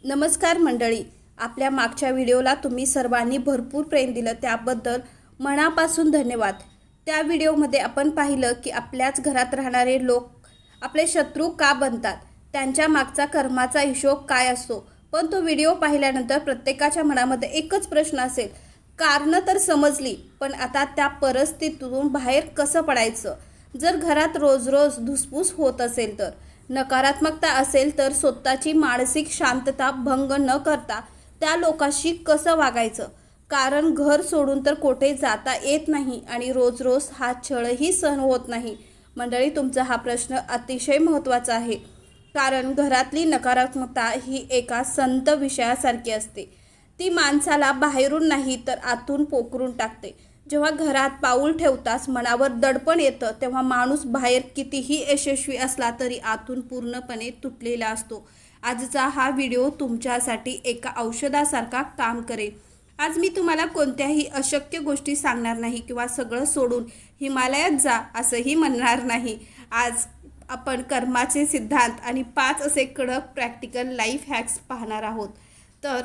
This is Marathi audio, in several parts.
नमस्कार मंडळी, आपल्या मागच्या व्हिडिओला तुम्ही सर्वांनी भरपूर प्रेम दिलं त्याबद्दल मनापासून धन्यवाद। त्या व्हिडिओमध्ये आपण पाहिलं की आपल्याच घरात राहणारे लोक आपले शत्रू का बनतात, त्यांच्या मागचा कर्माचा हिशोब काय असतो। पण तो व्हिडिओ पाहिल्यानंतर प्रत्येकाच्या मनामध्ये एकच प्रश्न असेल, कारण तर समजली, पण आता त्या परिस्थितीतून बाहेर कसं पडायचं। जर घरात रोज रोज धुसफूस होत असेल तर, नकारात्मकता असेल तर स्वतःची मानसिक शांतता भंग न करता त्या लोकांशी कसं वागायचं। कारण घर सोडून तर कोठे जाता येत नाही आणि रोज रोज हा छळही सहन होत नाही। मंडळी, तुमचा हा प्रश्न अतिशय महत्त्वाचा आहे, कारण घरातली नकारात्मकता ही एका संत विषयासारखी असते। ती माणसाला बाहेरून नाही तर आतून पोखरून टाकते। जेव्हा घरात पाऊल ठेवताच मनावर दडपण येतं, तेव्हा माणूस बाहेर कितीही यशस्वी असला तरी आतून पूर्णपणे तुटलेला असतो। आजचा हा व्हिडिओ तुमच्यासाठी एका औषधासारखा काम करेल। आज मी तुम्हाला कोणत्याही अशक्य गोष्टी सांगणार नाही किंवा सगळं सोडून हिमालयात जा असंही म्हणणार नाही। आज आपण कर्माचे सिद्धांत आणि 5 असे कडक प्रॅक्टिकल लाईफ हॅक्स पाहणार आहोत, तर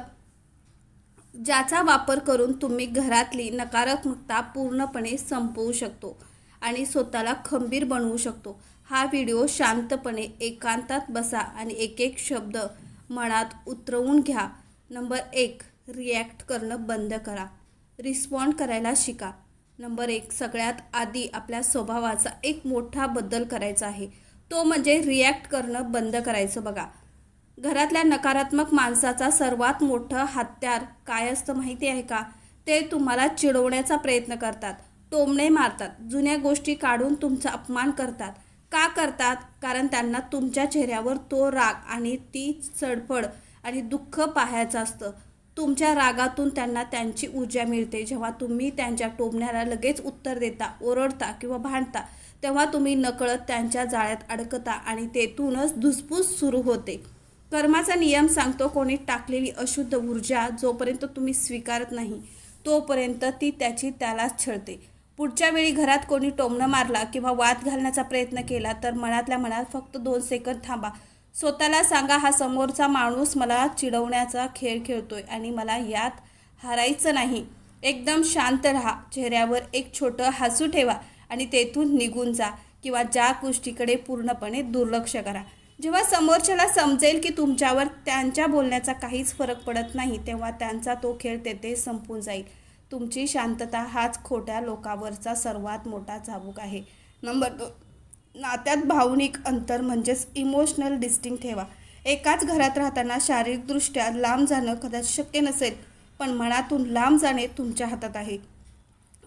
ज्याचा वापर करून तुम्ही घरातली नकारात्मकता पूर्णपणे संपवू शकतो आणि स्वतःला खंबीर बनवू शकतो। हा व्हिडिओ शांतपणे एकांतात बसा आणि एक एक शब्द मनात उतरवून घ्या। नंबर 1, रिॲक्ट करणं बंद करा, रिस्पॉन्ड करायला शिका। नंबर 1, सगळ्यात आधी आपल्या स्वभावाचा एक मोठा बदल करायचा आहे, तो म्हणजे रिॲक्ट करणं बंद करायचं। बघा, घरातल्या नकारात्मक माणसाचा सर्वात मोठं हत्यार काय असतं माहिती आहे का? ते तुम्हाला चिडवण्याचा प्रयत्न करतात, टोमणे मारतात, जुन्या गोष्टी काढून तुमचा अपमान करतात। का करतात? कारण त्यांना तुमच्या चेहऱ्यावर तो राग आणि ती चडफड आणि दुःख पाहायचं असतं। तुमच्या रागातून त्यांना त्यांची ऊर्जा मिळते। जेव्हा तुम्ही त्यांच्या टोमण्याला लगेच उत्तर देता, ओरडता किंवा भांडता, तेव्हा तुम्ही नकळत त्यांच्या जाळ्यात अडकता आणि तेथूनच धुसफूस सुरू होते। कर्माचा नियम सांगतो, कोणी टाकलेली अशुद्ध ऊर्जा जोपर्यंत तुम्ही स्वीकारत नाही तोपर्यंत ती त्यालाच छळते। पुढच्या वेळी घरात कोणी टोमणं मारला किंवा वाद घालण्याचा प्रयत्न केला तर मनातल्या मनात फक्त 2 सेकंद थांबा। स्वतःला सांगा, हा समोरचा माणूस मला चिडवण्याचा खेळ खेळतोय आणि मला यात हारायचं नाही। एकदम शांत राहा, चेहऱ्यावर एक छोटं हसू ठेवा आणि तेथून निघून जा किंवा ज्या गोष्टीकडे पूर्णपणे दुर्लक्ष करा। जेव्हा समोरच्याला समजेल की तुमच्यावर त्यांच्या बोलण्याचा काहीच फरक पडत नाही, तेव्हा त्यांचा तो खेळ तेथे संपून जाईल। तुमची शांतता हाच खोट्या लोकांवरचा सर्वात मोठा चाबूक आहे। नंबर 2, नात्यात भावनिक अंतर म्हणजेच इमोशनल डिस्टन्स ठेवा। एकाच घरात राहताना शारीरिकदृष्ट्या लांब जाणं कदाचित शक्य नसेल, पण मनातून लांब जाणे तुमच्या हातात आहे।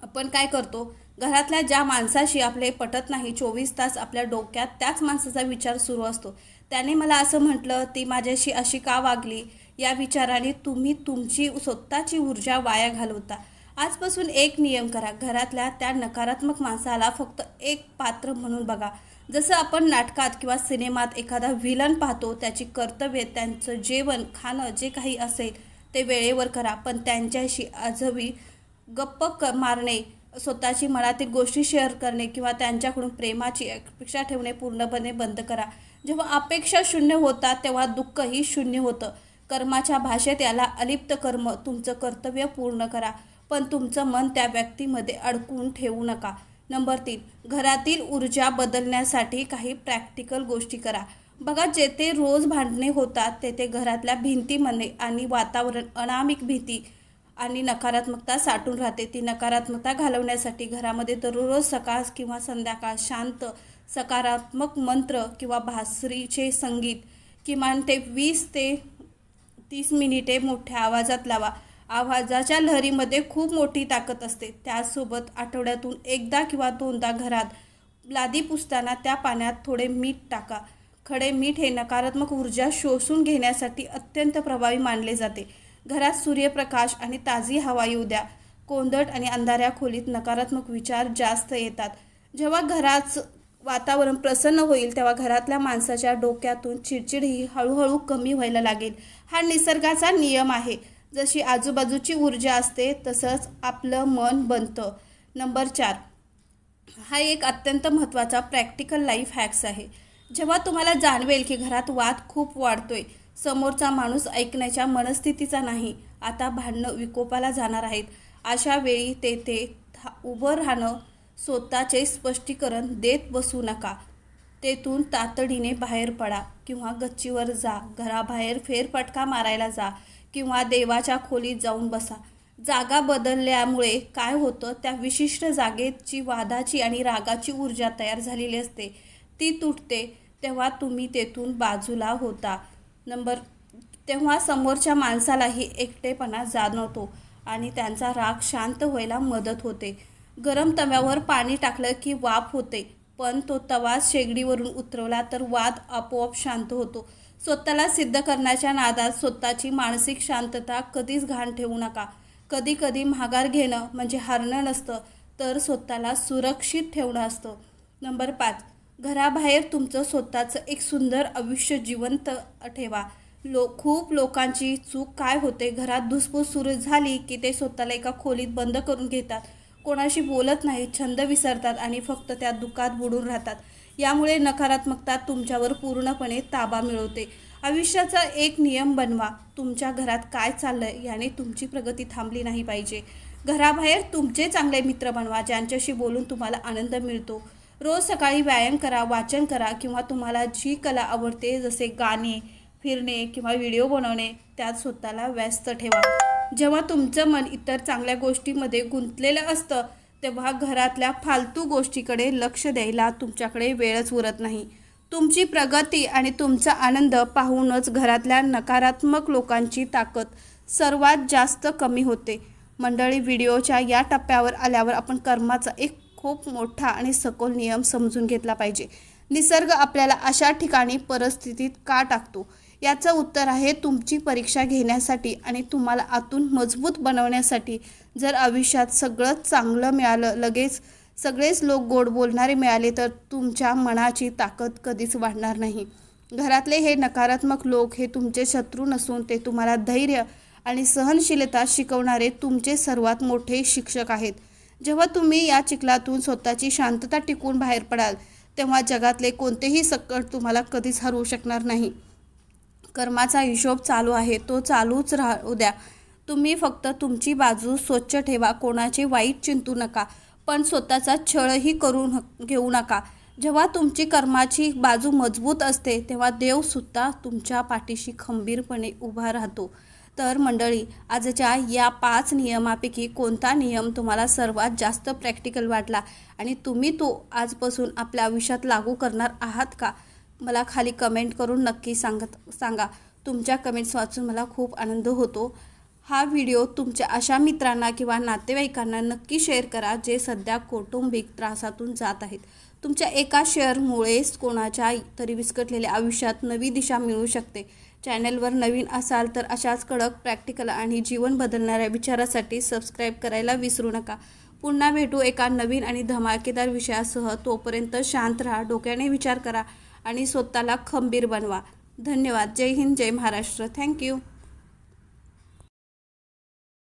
आपण काय करतो, घरातल्या ज्या माणसाशी आपले पटत नाही 24 तास आपल्या डोक्यात त्याच माणसाचा विचार सुरू असतो। त्याने मला असं म्हटलं, ती माझ्याशी अशी का वागली, या विचाराने तुम्ही तुमची स्वतःची ऊर्जा वाया घालवता। आजपासून एक नियम करा, घरातल्या त्या नकारात्मक माणसाला फक्त एक पात्र म्हणून बघा। जसं आपण नाटकात किंवा सिनेमात एखादा व्हिलन पाहतो, त्याची कर्तव्ये, त्यांचं जेवण खाणं जे काही असेल ते वेळेवर करा, पण त्यांच्याशी आजही गप्प मारणे, स्वतःची मनातील गोष्टी शेअर करणे किंवा त्यांच्याकडून प्रेमाची अपेक्षा ठेवणे पूर्णपणे बंद करा। जेव्हा अपेक्षा शून्य होतात तेव्हा दुःखही शून्य होतं। कर्माच्या भाषेत याला अलिप्त कर्म। तुमचं कर्तव्य पूर्ण करा, पण तुमचं मन त्या व्यक्तीमध्ये अडकून ठेवू नका। नंबर 3, घरातील ऊर्जा बदलण्यासाठी काही प्रॅक्टिकल गोष्टी करा। बघा, जेथे रोज भांडणे होतात तेथे घरातल्या भिंतीमध्ये आणि वातावरण अनामिक भीती आणि नकारात्मकता साठून राहते। ती नकारात्मकता घालवण्यासाठी घरामध्ये दररोज सकाळ किंवा संध्याकाळ शांत सकारात्मक मंत्र किंवा बासरीचे संगीत किमान ते 20 ते 30 मिनिटे मोठ्या आवाजात लावा। आवाजाच्या लहरीमध्ये खूप मोठी ताकद असते। त्यासोबत आठवड्यातून एकदा किंवा 2दा घरात लादी पुसताना त्या पाण्यात थोडे मीठ टाका। खडे मीठ हे नकारात्मक ऊर्जा शोषून घेण्यासाठी अत्यंत प्रभावी मानले जाते। घरात सूर्यप्रकाश आणि ताजी हवा येऊ द्या। कोंदट आणि अंधाऱ्या खोलीत नकारात्मक विचार जास्त येतात। जेव्हा घराचं वातावरण प्रसन्न होईल तेव्हा घरातल्या माणसाच्या डोक्यातून चिडचिड ही हळूहळू कमी व्हायला लागेल। हा निसर्गाचा नियम आहे, जशी आजूबाजूची ऊर्जा असते तसंच आपलं मन बनतं। नंबर 4, हा एक अत्यंत महत्त्वाचा प्रॅक्टिकल लाईफ हॅक्स आहे। जेव्हा तुम्हाला जाणवेल की घरात वाद खूप वाढतोय, समोरचा माणूस ऐकण्याच्या मनस्थितीचा नाही. आता भांडणं विकोपाला जाणार आहेत. अशा वेळी तेथे उभं राहणं, स्वतःचे स्पष्टीकरण देत बसू नका. तेथून तातडीने बाहेर पडा किंवा गच्चीवर जा, घराबाहेर फेरफटका मारायला जा किंवा देवाच्या खोलीत जाऊन बसा. जागा बदलल्यामुळे काय होतं, त्या विशिष्ट जागेची वादाची आणि रागाची ऊर्जा तयार झालेली असते, ती तुटते. तेव्हा तुम्ही तेथून बाजूला होता. तेव्हा समोरच्या माणसालाही एकटेपणा जाणवतो आणि त्यांचा राग शांत व्हायला मदत होते. गरम तव्यावर पाणी टाकलं की वाफ होते, पण तो तवा शेगडीवरून उतरवला तर वाद आपोआप शांत होतो. स्वतःला सिद्ध करण्याच्या नादात स्वतःची मानसिक शांतता कधीच घाण ठेवू नका. कधी कधी माघार घेणं म्हणजे हारणं नसतं, तर स्वतःला सुरक्षित ठेवणं असतं. 5, घराबाहेर तुमचं स्वतःचं एक सुंदर आयुष्य जिवंत ठेवा. खूप लोकांची चूक काय होते, घरात धुसफूस सुरू झाली की ते स्वतःला एका खोलीत बंद करून घेतात, कोणाशी बोलत नाही, छंद विसरतात आणि फक्त त्या दुःखात बुडून राहतात. यामुळे नकारात्मकता तुमच्यावर पूर्णपणे ताबा मिळवते. आयुष्याचा एक नियम बनवा, तुमच्या घरात काय चाललंय याने तुमची प्रगती थांबली नाही पाहिजे. घराबाहेर तुमचे चांगले मित्र बनवा, ज्यांच्याशी बोलून तुम्हाला आनंद मिळतो. रोज सकाळी व्यायाम करा, वाचन करा किंवा तुम्हाला जी कला आवडते, जसे गाणे, फिरणे किंवा व्हिडिओ बनवणे, त्यात स्वतःला व्यस्त ठेवा. जेव्हा तुमचं मन इतर चांगल्या गोष्टींमध्ये गुंतलेलं असतं, तेव्हा घरातल्या फालतू गोष्टीकडे लक्ष द्यायला तुमच्याकडे वेळच उरत नाही. तुमची प्रगती आणि तुमचा आनंद पाहूनच घरातल्या नकारात्मक लोकांची ताकद सर्वात जास्त कमी होते. मंडळी, व्हिडिओच्या या टप्प्यावर आल्यावर आपण कर्माचा एक खूप मोठा आणि सखोल नियम समजून घेतला पाहिजे. निसर्ग आपल्याला अशा ठिकाणी परिस्थितीत का टाकतो, याचं उत्तर आहे तुमची परीक्षा घेण्यासाठी आणि तुम्हाला आतून मजबूत बनवण्यासाठी. जर आयुष्यात सगळं चांगलं मिळालं, लगेच सगळेच लोक गोड बोलणारे मिळाले, तर तुमच्या मनाची ताकद कधीच वाढणार नाही. घरातले हे नकारात्मक लोक हे तुमचे शत्रू नसून ते तुम्हाला धैर्य आणि सहनशीलता शिकवणारे तुमचे सर्वात मोठे शिक्षक आहेत. जेव्हा तुम्ही या चिखलातून स्वतःची शांतता टिकवून बाहेर पडाल, तेव्हा जगातले कोणतेही संकट तुम्हाला कधीच हरवू शकणार नाही. कर्माचा हिशोब चालू आहे, तो चालूच राहू द्या. तुम्ही फक्त तुमची बाजू स्वच्छ ठेवा, कोणाचे वाईट चिंतू नका, पण स्वतःचा छळही घेऊ नका. जेव्हा तुमची कर्माची बाजू मजबूत असते, तेव्हा देवसुद्धा तुमच्या पाठीशी खंबीरपणे उभा राहतो. तर मंडळी, आजच्या या 5 नियमापैकी कोणता नियम तुम्हाला सर्वात जास्त प्रॅक्टिकल वाटला आणि तुम्ही तो आजपासून आपल्या आयुष्यात लागू करणार आहात का? मला खाली कमेंट करून नक्की सांगा. तुमच्या कमेंट्स वाचून मला खूप आनंद होतो. हा व्हिडिओ तुमच्या अशा मित्रांना किंवा नातेवाईकांना नक्की शेअर करा, जे सध्या कौटुंबिक त्रासातून जात आहेत. तुमच्या एका शेअरमुळेच कोणाच्या तरी विस्कटलेल्या आयुष्यात नवी दिशा मिळू शकते. चॅनलवर नवीन असाल तर अशाच कडक, प्रॅक्टिकल आणि जीवन बदलणाऱ्या विचारासाठी सबस्क्राईब करायला विसरू नका. पुन्हा भेटू एका नवीन आणि धमाकेदार विषयासह. तोपर्यंत शांत राहा, डोक्याने विचार करा आणि स्वतःला खंबीर बनवा. धन्यवाद. जय हिंद, जय महाराष्ट्र. थँक्यू.